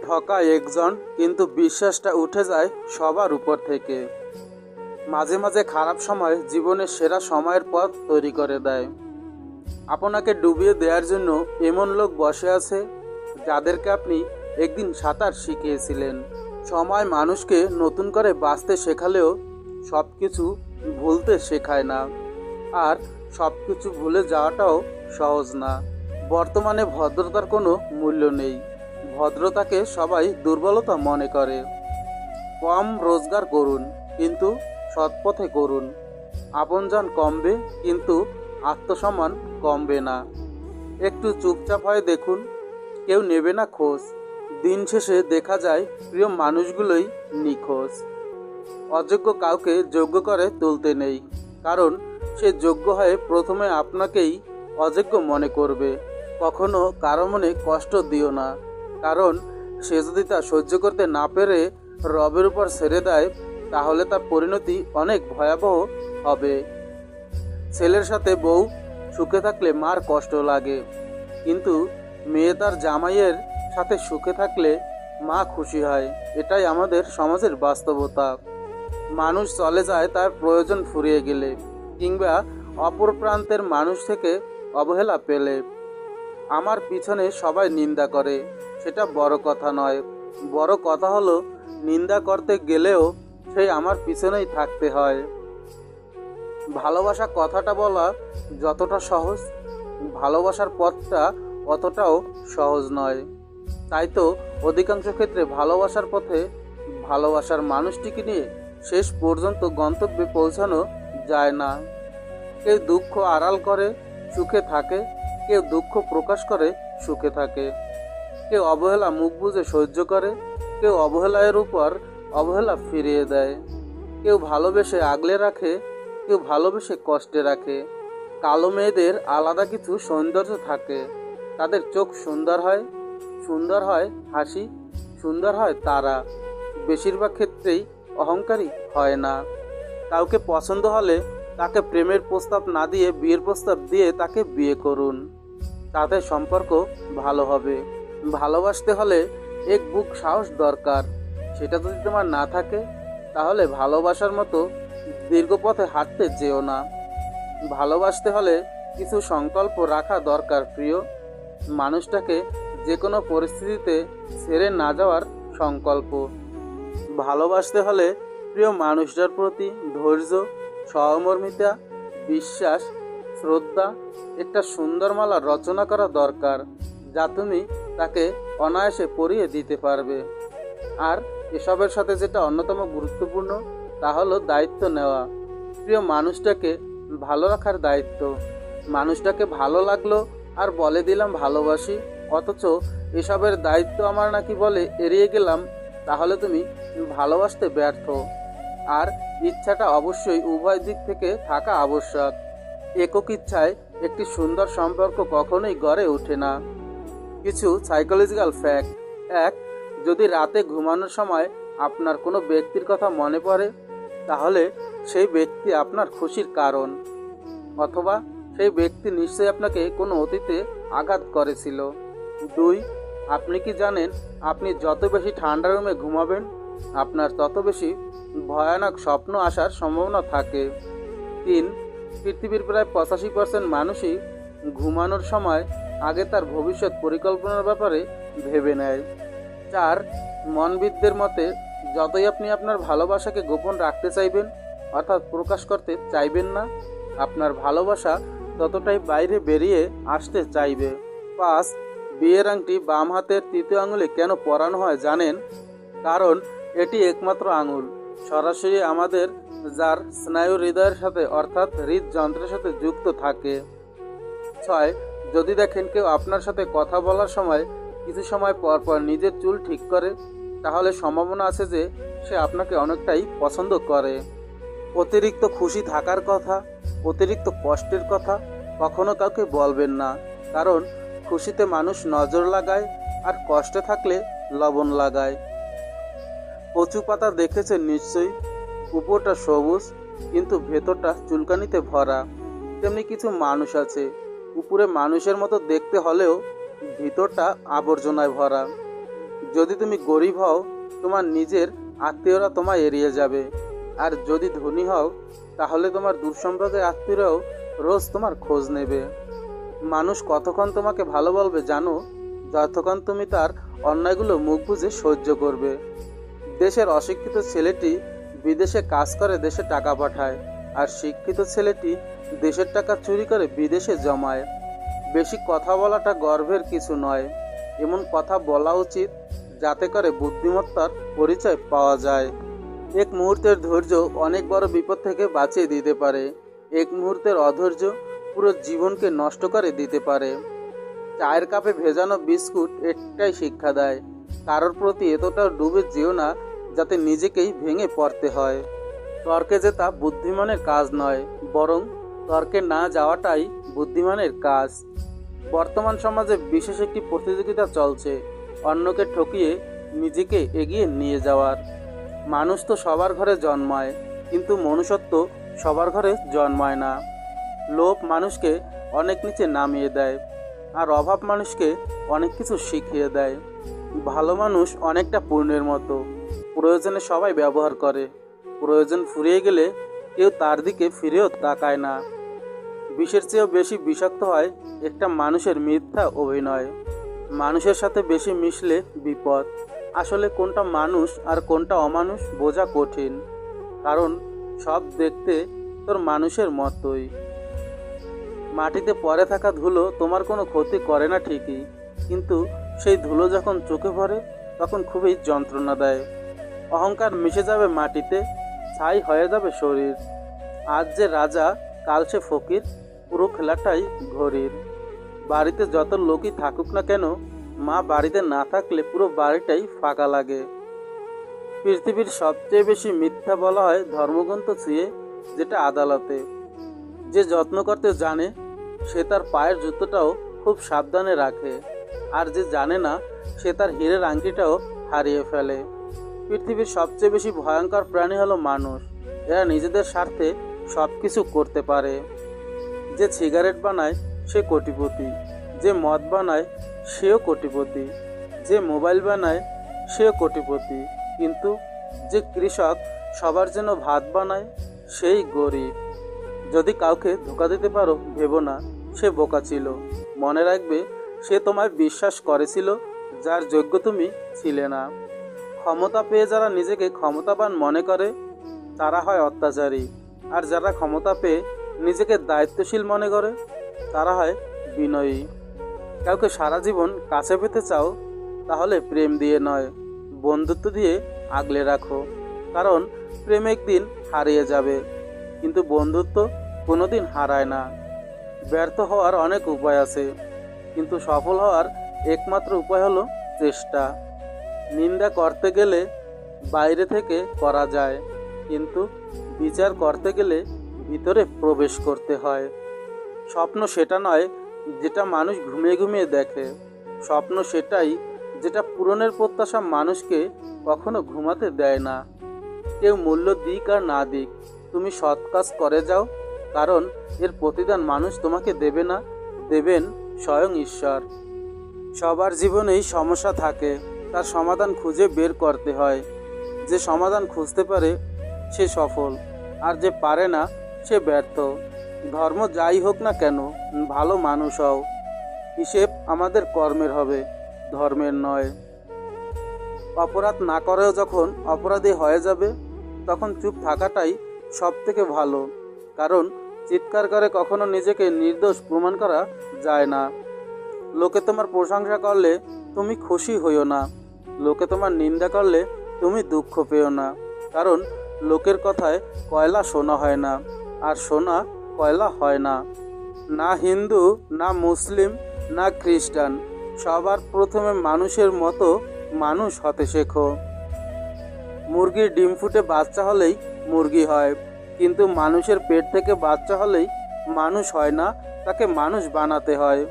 ঠকায় একজন, কিন্তু বিশ্বাসটা উঠে যায় সবার উপর থেকে। মাঝে মাঝে খারাপ সময় জীবনের সেরা সময়ের পথ তৈরি করে দেয়। আপনাকে ডুবিয়ে দেওয়ার জন্য এমন লোক বসে আছে যাদেরকে আপনি একদিন সাঁতার শিখিয়েছিলেন। সময় মানুষকে নতুন করে বাঁচতে শেখালেও সব কিছু ভুলতে শেখায় না, আর সব কিছু ভুলে যাওয়াটাও সহজ না। বর্তমানে ভদ্রতার কোনো মূল্য নেই। ভদ্রতাকে সবাই দুর্বলতা মনে করে। কম রোজগার করুন, কিন্তু সৎপথে করুন। আপনজন কমবে, কিন্তু আত্মসম্মান কমবে না। একটু চুপচাপ হয়ে দেখুন, কেউ নেবে না খোঁজ। দিন শেষে দেখা যায় প্রিয় মানুষগুলোই নিখোঁজ। অযোগ্য কাউকে যোগ্য করে তুলতে নেই, কারণ সে যোগ্য হয়ে প্রথমে আপনাকেই অযোগ্য মনে করবে। কখনো কারো মনে কষ্ট দিও না, কারণ সে যদি তা সহ্য করতে না পেরে রবের উপর ছেড়ে দেয়, তাহলে তার পরিণতি অনেক ভয়াবহ হবে। ছেলের সাথে বউ সুখে থাকলে মার কষ্ট লাগে, কিন্তু মেয়ে তার জামাইয়ের সাথে সুখে থাকলে মা খুশি হয়। এটাই আমাদের সমাজের বাস্তবতা। মানুষ চলে যায় তার প্রয়োজন ফুরিয়ে গেলে, কিংবা অপর প্রান্তের মানুষ থেকে অবহেলা পেলে। আমার পিছনে সবাই নিন্দা করে, সেটা বড় কথা নয়। বড় কথা হলো নিন্দা করতে গেলেও সেই আমার পিছনেই থাকতে হয়। ভালোবাসা কথাটা বলা যতটা সহজ, ভালোবাসার পথটা অতটাও সহজ নয়। তাই তো অধিকাংশ ক্ষেত্রে ভালোবাসার পথে ভালোবাসার মানুষটিকে নিয়ে শেষ পর্যন্ত গন্তব্যে পৌঁছানো যায় না। কেউ দুঃখ আড়াল করে সুখে থাকে, কেউ দুঃখ প্রকাশ করে সুখে থাকে। কেউ অবহেলা মুখ বুজে সহ্য করে, কেউ অবহেলার উপর অবহেলা ফিরিয়ে দেয়। কেউ ভালোবেসে আগলে রাখে, কেউ ভালোবেসে কষ্টে রাখে। কালো মেয়েদের আলাদা কিছু সৌন্দর্য থাকে। তাদের চোখ সুন্দর হয় হাসি, সুন্দর হয় তারা। বেশিরভাগ ক্ষেত্রেই অহংকারী হয় না। কাউকে পছন্দ হলে তাকে প্রেমের প্রস্তাব না দিয়ে বিয়ের প্রস্তাব দিয়ে তাকে বিয়ে করুন, তাতে সম্পর্ক ভালো হবে। ভালোবাসতে হলে এক বুক সাহস দরকার। সেটা যদি তোমার না থাকে, তাহলে ভালোবাসার মতো দীর্ঘ পথে হাঁটতে যেও না। ভালোবাসতে হলে কিছু সংকল্প রাখা দরকার প্রিয়। মানুষটাকে যে কোনো পরিস্থিতিতে ছেড়ে না যাওয়ার সংকল্প। ভালোবাসতে হলে প্রিয় মানুষটার প্রতি ধৈর্য, সহমর্মিতা, বিশ্বাস, শ্রদ্ধা, একটা সুন্দর মালা রচনা করা দরকার, যা তুমি তাকে অনায়াসে পরিয়ে দিতে পারবে। আর এসবের সাথে যেটা অন্যতম গুরুত্বপূর্ণ, তা হলো দায়িত্ব নেওয়া। প্রিয় মানুষটাকে ভালো রাখার দায়িত্ব। মানুষটাকে ভালো লাগলো আর বলে দিলাম ভালোবাসি, অথচ এসবের দায়িত্ব আমার নাকি বলে এড়িয়ে গেলাম, তাহলে তুমি ভালোবাসতে ব্যর্থ। আর ইচ্ছাটা অবশ্যই উভয় দিক থেকে থাকা আবশ্যক। একক ইচ্ছায় একটি সুন্দর সম্পর্ক কখনোই গড়ে ওঠে না। কিছু সাইকোলজিক্যাল ফ্যাক্ট। 1. যদি রাতে ঘুমানোর সময় আপনার কোনো ব্যক্তির কথা মনে পড়ে, তাহলে সেই ব্যক্তি আপনার খুশির কারণ, অথবা সেই ব্যক্তি নিশ্চয়ই আপনাকে কোনো অতীতে আঘাত করেছিল। 2. আপনি কি জানেন, আপনি যত বেশি ঠান্ডা রুমে ঘুমাবেন, আপনার তত বেশি ভয়ানক স্বপ্ন আসার সম্ভাবনা থাকে। 3. পৃথিবীর প্রায় 85% মানুষই ঘুমানোর সময় আগে তার ভবিষ্যৎ পরিকল্পনার ব্যাপারে ভেবে নেয়। 4. মনবিদদের মতে, যতই আপনি আপনার ভালোবাসাকে গোপন রাখতে চাইবেন, অর্থাৎ প্রকাশ করতে চাইবেন না, আপনার ভালোবাসা ততটাই বাইরে বেরিয়ে আসতে চাইবে। 5. বিয়ের আংটি বাম হাতের তৃতীয় আঙুলে কেন পরানো হয় জানেন? কারণ এটি একমাত্র আঙুল সরাসরি আমাদের যার স্নায়ু হৃদয়ের সাথে, অর্থাৎ হৃদযন্ত্রের সাথে যুক্ত থাকে। 6. যদি দেখেন কেউ আপনার সাথে কথা বলার সময় কিছু সময় পর পর নিজের চুল ঠিক করে, তাহলে সম্ভাবনা আছে যে সে আপনাকে অনেকটাই পছন্দ করে। অতিরিক্ত খুশি থাকার কথা, অতিরিক্ত কষ্টের কথা কখনো কাউকে বলবেন না, কারণ খুশিতে মানুষ নজর লাগায়, আর কষ্টে থাকলে লবণ লাগায়। কচু পাতা দেখেছেন নিশ্চয়ই, উপরটা সবুজ কিন্তু ভেতরটা চুলকানিতে ভরা। তেমনি কিছু মানুষ আছে, উপরে মানুষের মতো দেখতে হলেও ভিতরটা আবর্জনায় ভরা। যদি তুমি গরিব হও, তোমার নিজের আত্মীয়রা তোমায় এড়িয়ে যাবে, আর যদি ধনী হও তাহলে তোমার দূরসম্পর্কের আত্মীয়রাও রোজ তোমার খোঁজ নেবে। মানুষ কতক্ষণ তোমাকে ভালো বলবে জানো? যতক্ষণ তুমি তার অন্যায়গুলো মুখ বুজে সহ্য করবে। দেশের অশিক্ষিত ছেলেটি বিদেশে কাজ করে দেশে টাকা পাঠায়, আর শিক্ষিত ছেলেটি দেশের টাকা চুরি করে বিদেশে জমায়। বেশি কথা বলাটা গর্বের কিছু নয়, এমন কথা বলা উচিত যাতে করে বুদ্ধিমত্তার পরিচয় পাওয়া যায়। এক মুহূর্তের ধৈর্য অনেক বড় বিপদ থেকে বাঁচিয়ে দিতে পারে। এক মুহূর্তের অধৈর্য পুরো জীবনকে নষ্ট করে দিতে পারে। চায়ের কাপে ভেজানো বিস্কুট একটাই শিক্ষা দেয়, কারোর প্রতি এতটাও ডুবে যেও না যাতে নিজেকেই ভেঙে পড়তে হয়। তর্কে জেতা বুদ্ধিমানের কাজ নয়, বরং তর্কে না যাওয়াটাই বুদ্ধিমানের কাজ। বর্তমান সমাজে বিশেষ একটি প্রতিযোগিতা চলছে, অন্যকে ঠকিয়ে নিজেকে এগিয়ে নিয়ে যাওয়ার। মানুষ তো সবার ঘরে জন্মায়, কিন্তু মনুষ্যত্ব সবার ঘরে জন্মায় না। লোভ মানুষকে অনেক নিচে নামিয়ে দেয়, আর অভাব মানুষকে অনেক কিছু শিখিয়ে দেয়। ভালো মানুষ অনেকটা পূর্ণের মতো, প্রয়োজনে সবাই ব্যবহার করে, প্রয়োজন ফুরিয়ে গেলে কেউ তার দিকে ফিরেও তাকায় না। বিষের চেয়েও বেশি বিষাক্ত হয় একটা মানুষের মিথ্যা অভিনয়। মানুষের সাথে বেশি মিশলে বিপদ। আসলে কোনটা মানুষ আর কোনটা অমানুষ বোঝা কঠিন, কারণ সব দেখতে তোর মানুষের মতোই। মাটিতে পড়ে থাকা ধুলো তোমার কোনো ক্ষতি করে না ঠিকই, কিন্তু সেই ধুলো যখন চোখে পড়ে তখন খুবই যন্ত্রণা দেয়। অহংকার মিশে যাবে মাটিতে, ছাই হয়ে যাবে শরীর। আজ যে রাজা কাল সে ফকির, পুরো খেলাটাই ঘড়ির। বাড়িতে যত লোকই থাকুক না কেন, মা বাড়িতে না থাকলে পুরো বাড়িটাই ফাঁকা লাগে। পৃথিবীর সবচেয়ে বেশি মিথ্যা বলা হয় ধর্মগ্রন্থ ছুঁয়ে, যেটা আদালতে। যে যত্ন করতে জানে সে তার পায়ের জুতোটাও খুব সাবধানে রাখে, আর যে জানে না সে তার হীরের আংটিটাও হারিয়ে ফেলে। পৃথিবীর সবচেয়ে বেশি ভয়ঙ্কর প্রাণী হলো মানুষ। এরা নিজেদের স্বার্থে সব কিছু করতে পারে। যে সিগারেট বানায় সে কোটিপতি, যে মদ বানায় সেও কোটিপতি, যে মোবাইল বানায় সেও কোটিপতি, কিন্তু যে কৃষক সবার জন্য ভাত বানায় সেই গরিব। যদি কাউকে ধোঁকা দিতে পারো ভেবো না সে বোকা ছিল, মনে রাখবে সে তোমায় বিশ্বাস করেছিল যার যোগ্য তুমি ছিলে না। ক্ষমতা পেয়ে যারা নিজেকে ক্ষমতাবান মনে করে তারা হয় অত্যাচারী, আর যারা ক্ষমতা পেয়ে নিজেকে দায়িত্বশীল মনে করে তারা হয় বিনয়ী। কাউকে সারা জীবন কাছে পেতে চাও তাহলে প্রেম দিয়ে নয়, বন্ধুত্ব দিয়ে আগলে রাখো, কারণ প্রেম একদিন হারিয়ে যাবে, কিন্তু বন্ধুত্ব কোনোদিন হারায় না। ব্যর্থ হওয়ার অনেক উপায় আছে, কিন্তু সফল হওয়ার একমাত্র উপায় হলো চেষ্টা। নিন্দা করতে গেলে বাইরে থেকে করা যায়, কিন্তু বিচার করতে গেলে ভিতরে প্রবেশ করতে হয়। স্বপ্ন সেটা নয় যেটা মানুষ ঘুমিয়ে ঘুমিয়ে দেখে, স্বপ্ন সেটাই যেটা পূরণের প্রত্যাশা মানুষকে কখনো ঘুমাতে দেয় না। কেউ মূল্য দিক আর না দিক, তুমি সৎ কাজ করে যাও, কারণ এর প্রতিদান মানুষ তোমাকে দেবে না, দেবেন স্বয়ং ঈশ্বর। সবার জীবনেই সমস্যা থাকে, তার সমাধান খুঁজে বের করতে হয়। যে সমাধান খুঁজতে পারে সে সফল, আর যে পারে না সে ব্যর্থ। ধর্ম যাই হোক না কেন, ভালো মানুষ হও। হিসেব আমাদের কর্মের হবে, ধর্মের নয়। অপরাধ না করেও যখন অপরাধী হয়ে যাবে তখন চুপ থাকাটাই সব থেকে ভালো, কারণ চিৎকার করে কখনো নিজেকে নির্দোষ প্রমাণ করা যায় না। লোকে তোমার প্রশংসা করলে তুমি খুশি হইও না, লোকে তোমার নিন্দা করলে তুমি দুঃখ পেও না, কারণ লোকের কথায় কয়লা সোনা হয় না, আর সোনা কয়লা হয় না। না হিন্দু, না মুসলিম, না খ্রিস্টান, সবার প্রথমে মানুষের মতো মানুষ হতে শেখো। মুরগির ডিম ফুটে বাচ্চা হলেই মুরগি হয়, কিন্তু মানুষের পেট থেকে বাচ্চা হলেই মানুষ হয় না, তাকে মানুষ বানাতে হয়।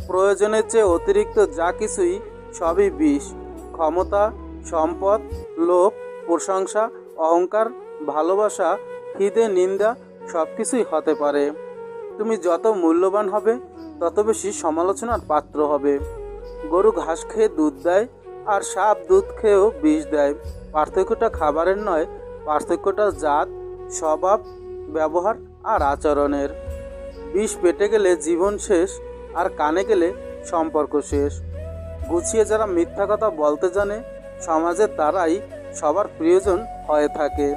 প্রয়োজনের চেয়ে অতিরিক্ত যা কিছুই সবই বিষ। ক্ষমতা, সম্পদ, লোভ, প্রশংসা, অহংকার, ভালোবাসা, খিদে, নিন্দা সব কিছুই হতে পারে। তুমি যত মূল্যবান হবে তত বেশি সমালোচনার পাত্র হবে। গরু ঘাস খেয়ে দুধ দেয়, আর সাপ দুধ খেয়েও বিষ দেয়। পার্থক্যটা খাবারের নয়, পার্থক্যটা জাত, স্বভাব, ব্যবহার আর আচরণের। বিষ পেটে গেলে জীবন শেষ, আর কানে গেলে সম্পর্ক শেষ। গুছিয়ে যারা মিথ্যা কথা বলতে জানে, সমাজে তারাই সবার প্রিয়জন হয়ে থাকে।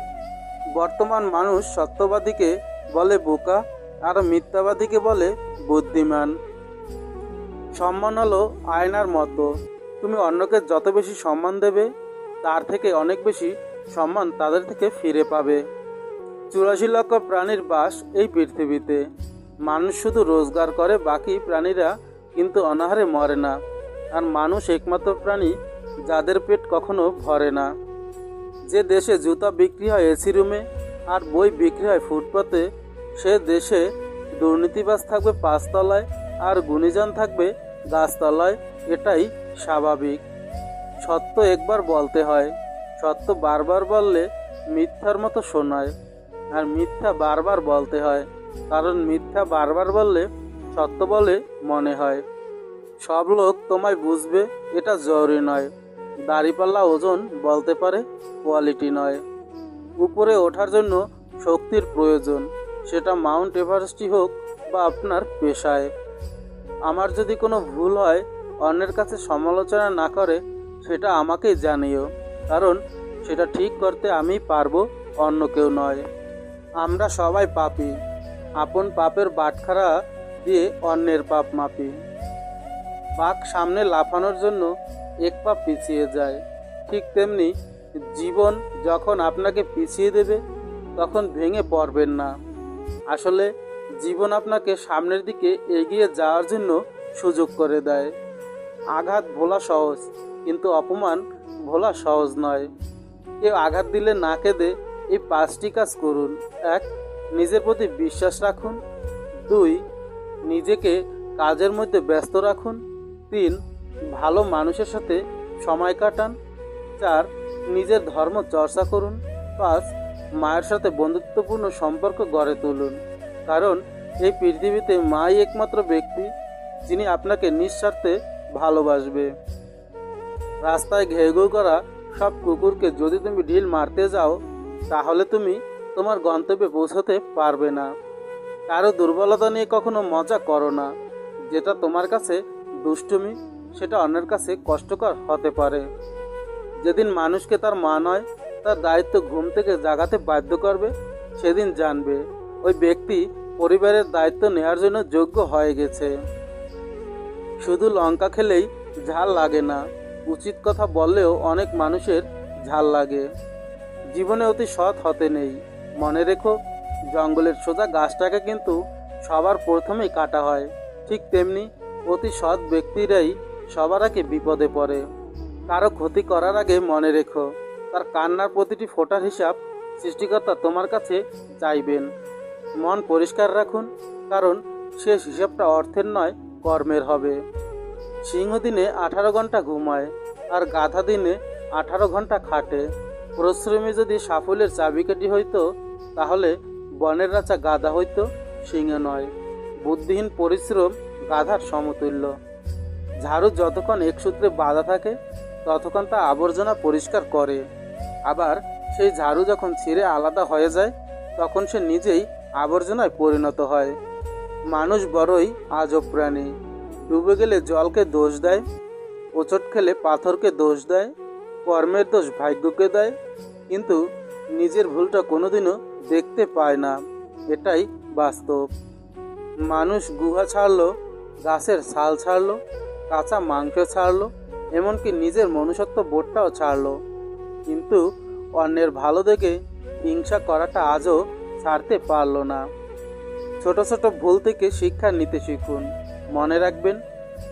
বর্তমান মানুষ সত্যবাদীকে বলে বোকা, আর মিথ্যাবাদীকে বলে বুদ্ধিমান। সম্মান হলো আয়নার মতো, তুমি অন্যকে যত বেশি সম্মান দেবে, তার থেকে অনেক বেশি সম্মান তাদের থেকে ফিরে পাবে। 84 লক্ষ প্রাণীর বাস এই পৃথিবীতে। মানুষ শুধু রোজগার করে, বাকি প্রাণীরা কিন্তু অনাহারে মরে না। আর মানুষ একমাত্র প্রাণী যাদের পেট কখনো ভরে না। যে দেশে জুতা বিক্রি হয় এসি রুমে আর বই বিক্রি হয় ফুটপাতে, সে দেশে দুর্নীতিবাজ থাকবে 5 তলায় আর গুণীজন থাকবে গাছতলায়। এটাই স্বাভাবিক। সত্য একবার বলতে হয়, সত্য বারবার বললে মিথ্যার মতো শোনায়। আর মিথ্যা বারবার বলতে হয়, কারণ মিথ্যা বারবার বললে সত্য বলে মনে হয়। সব লোক তোমায় বুঝবে এটা জরুরি নয়। দাড়িপাল্লা ওজন বলতে পারে, কোয়ালিটি নয়। উপরে ওঠার জন্য শক্তির প্রয়োজন, সেটা মাউন্ট এভারেস্টই হোক বা আপনার পেশায়। আমার যদি কোনো ভুল হয়, অন্যের কাছে সমালোচনা না করে সেটা আমাকেই জানিও, কারণ সেটা ঠিক করতে আমি পারবো, অন্য কেউ নয়। আমরা সবাই পাপী, আপন পাপের বাটখারা দিয়ে অন্যের পাপ মাপি। বাঘ সামনে লাফানোর জন্য এক পা পিছিয়ে যায়, ঠিক তেমনি জীবন যখন আপনাকে পিছিয়ে দেবে তখন ভেঙে পড়বেন না। আসলে জীবন আপনাকে সামনের দিকে এগিয়ে যাওয়ার জন্য সুযোগ করে দেয়। আঘাত ভোলা সহজ, কিন্তু অপমান ভোলা সহজ নয়। কেউ আঘাত দিলে না কেঁদে এই 5টি কাজ করুন। 1. নিজের প্রতি বিশ্বাস রাখুন। 2. নিজেকে কাজের মধ্যে ব্যস্ত রাখুন। 3. ভালো মানুষের সাথে সময় কাটান। 4. নিজের ধর্ম চর্চা করুন। 5. মায়ের সাথে বন্ধুত্বপূর্ণ সম্পর্ক গড়ে তুলুন, কারণ এই পৃথিবীতে মাই একমাত্র ব্যক্তি যিনি আপনাকে নিঃস্বার্থে ভালোবাসবে। রাস্তায় ঘেউ ঘেউ করা সব কুকুরকে যদি তুমি ঢিল মারতে যাও, তাহলে তুমি তোমার গন্তব্যে পৌঁছতে পারবে না। কারো দুর্বলতা নিয়ে কখনো মজা করো না। যেটা তোমার কাছে দুষ্টুমি, সেটা অন্যের কাছে কষ্টকর হতে পারে। যেদিন মানুষকে তার মা নয়, তার দায়িত্ব ঘুম থেকে জাগাতে বাধ্য করবে, সেদিন জানবে ওই ব্যক্তি পরিবারের দায়িত্ব নেওয়ার জন্য যোগ্য হয়ে গেছে। শুধু লঙ্কা খেলেই ঝাল লাগে না, উচিত কথা বললেও অনেক মানুষের ঝাল লাগে। জীবনে অতি সৎ হতে নেই। মনে রেখো, জঙ্গলের সোজা গাছটাকে কিন্তু সবার প্রথমেই কাটা হয়। ঠিক তেমনি অতি সৎ ব্যক্তিরাই সবার আগে বিপদে পড়ে। কারো ক্ষতি করার আগে মনে রেখো, তার কান্নার প্রতিটি ফোঁটার হিসাব সৃষ্টিকর্তা তোমার কাছে চাইবেন। মন পরিষ্কার রাখুন, কারণ শেষ হিসাবটা অর্থের নয়, কর্মের হবে। সিংহ দিনে 18 ঘন্টা ঘুমায়, আর গাধা দিনে 18 ঘন্টা খাটে। পরিশ্রমী যদি সাফল্যের চাবিকাঠি হইতো, তাহলে বনের রাজা গাধা হইতো, সিংহ নয়। বুদ্ধিহীন পরিশ্রম গাধার সমতুল্য। ঝাড়ু যতক্ষণ এক সূত্রে বাঁধা থাকে, ততক্ষণ তা আবর্জনা পরিষ্কার করে। আবার সেই ঝাড়ু যখন ছিঁড়ে আলাদা হয়ে যায়, তখন সে নিজেই আবর্জনায় পরিণত হয়। মানুষ বড়ই আজব প্রাণী। ডুবে গেলে জলকে দোষ দেয়, হোঁচট খেলে পাথরকে দোষ দেয়, কর্মের দোষ ভাগ্যকে দেয়, কিন্তু নিজের ভুলটা কোনোদিনও দেখতে পায় না। এটাই বাস্তব। মানুষ গুহা ছাড়লো, গাছের ছাল ছাড়লো, কাঁচা মাংস ছাড়লো, এমনকি নিজের মনুষ্যত্ব বোধটাও ছাড়লো, কিন্তু অন্যের ভালো দেখে হিংসা করাটা আজও ছাড়তে পারলো না। ছোট ছোট ভুল থেকে শিক্ষা নিতে শিখুন। মনে রাখবেন,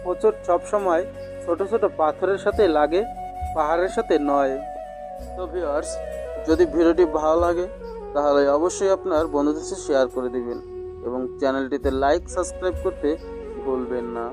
হোঁচট সবসময় ছোট ছোট পাথরের সাথে লাগে, পাহাড়ের সাথে নয়। তো ভিউয়ার্স, যদি ভিডিওটি ভালো লাগে তাহলে অবশ্যই আপনার বন্ধুদের সাথে শেয়ার করে দিবেন এবং চ্যানেলটিতে লাইক সাবস্ক্রাইব করতে ভুলবেন না।